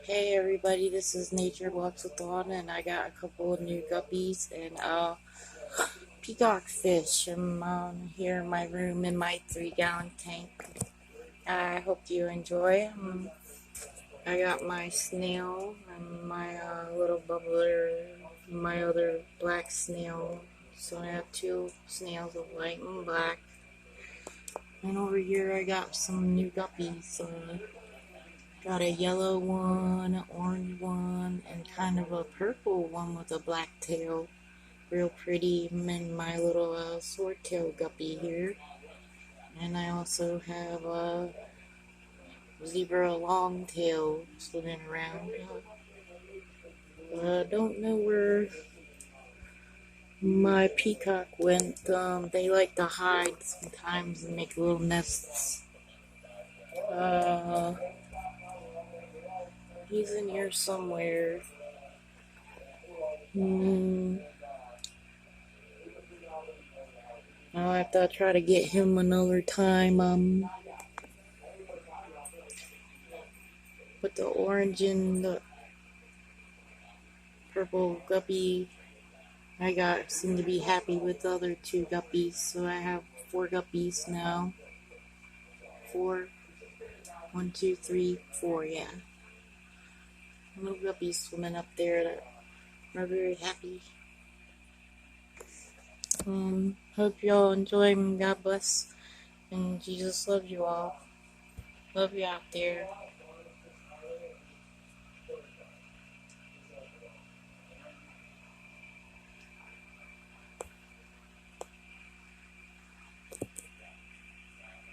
Hey everybody, this is Nature Walks with Dawn, and I got a couple of new guppies and peacock fish. I'm here in my room in my 3-gallon tank. I hope you enjoy. I got my snail and my little bubbler, my other black snail. So I have two snails of white and black. And over here I got some new guppies. Got a yellow one, an orange one, and kind of a purple one with a black tail. Real pretty. And my little swordtail guppy here. And I also have a zebra longtail swimming around. Don't know where my peacock went. They like to hide sometimes and make little nests. He's in here somewhere. I'll have to try to get him another time. Put the orange and the purple guppy I got seem to be happy with the other two guppies, so I have 4 guppies now. 4. 1, 2, 3, 4, yeah. Little guppies swimming up there that are very happy. Hope y'all enjoy and God bless. And Jesus loves you all. Love you out there.